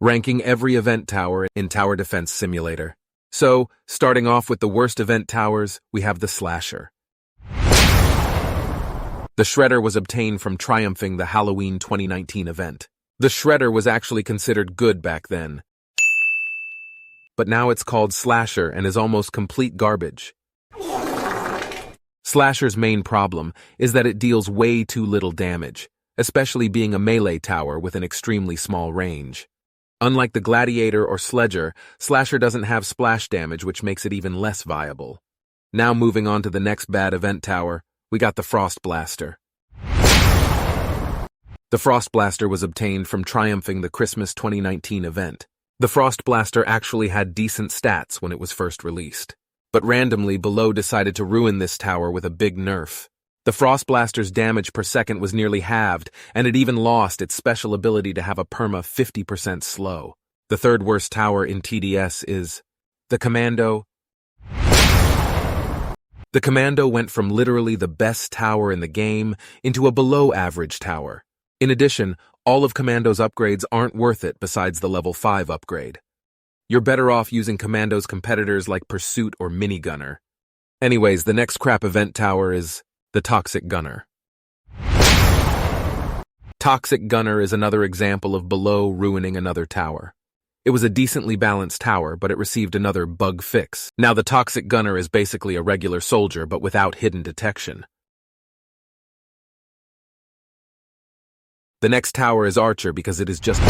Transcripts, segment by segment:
ranking every event tower in Tower Defense Simulator. So, starting off with the worst event towers, we have the Slasher. The Shredder was obtained from triumphing the Halloween 2019 event. The Shredder was actually considered good back then, but now it's called Slasher and is almost complete garbage. Slasher's main problem is that it deals way too little damage, especially being a melee tower with an extremely small range. Unlike the Gladiator or Sledger, Slasher doesn't have splash damage, which makes it even less viable. Now moving on to the next bad event tower, we got the Frost Blaster. The Frost Blaster was obtained from triumphing the Christmas 2019 event. The Frost Blaster actually had decent stats when it was first released, but randomly Below decided to ruin this tower with a big nerf. The Frost Blaster's damage per second was nearly halved, and it even lost its special ability to have a perma 50% slow. The third worst tower in TDS is the Commando. The Commando went from literally the best tower in the game into a below-average tower. In addition, all of Commando's upgrades aren't worth it besides the level 5 upgrade. You're better off using Commando's competitors like Pursuit or Minigunner. Anyways, the next crap event tower is the Toxic Gunner. Toxic Gunner is another example of Below ruining another tower. It was a decently balanced tower, but it received another bug fix. Now the Toxic Gunner is basically a regular soldier, but without hidden detection. The next tower is Archer because it is just...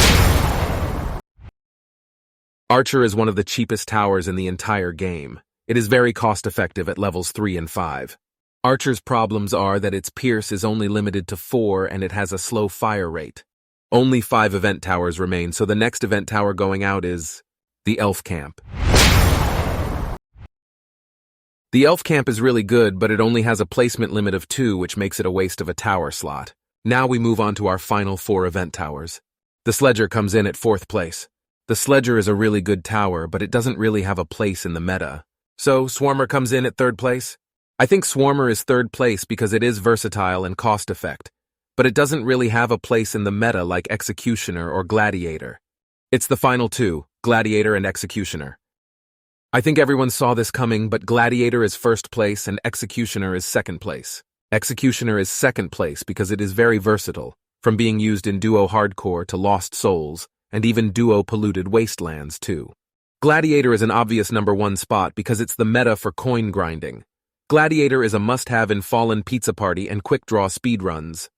Archer is one of the cheapest towers in the entire game. It is very cost-effective at levels 3 and 5. Archer's problems are that its pierce is only limited to 4 and it has a slow fire rate. Only 5 event towers remain, so the next event tower going out is the Elf Camp. The Elf Camp is really good, but it only has a placement limit of 2, which makes it a waste of a tower slot. Now we move on to our final 4 event towers. The Sledger comes in at 4th place. The Sledger is a really good tower, but it doesn't really have a place in the meta. So Swarmer comes in at 3rd place. I think Swarmer is 3rd place because it is versatile and cost-effective, but it doesn't really have a place in the meta like Executioner or Gladiator. It's the final 2, Gladiator and Executioner. I think everyone saw this coming, but Gladiator is 1st place and Executioner is 2nd place. Executioner is 2nd place because it is very versatile, from being used in Duo Hardcore to Lost Souls, and even Duo Polluted Wastelands too. Gladiator is an obvious number 1 spot because it's the meta for coin grinding. Gladiator is a must-have in Fallen Pizza Party and quick draw speedruns.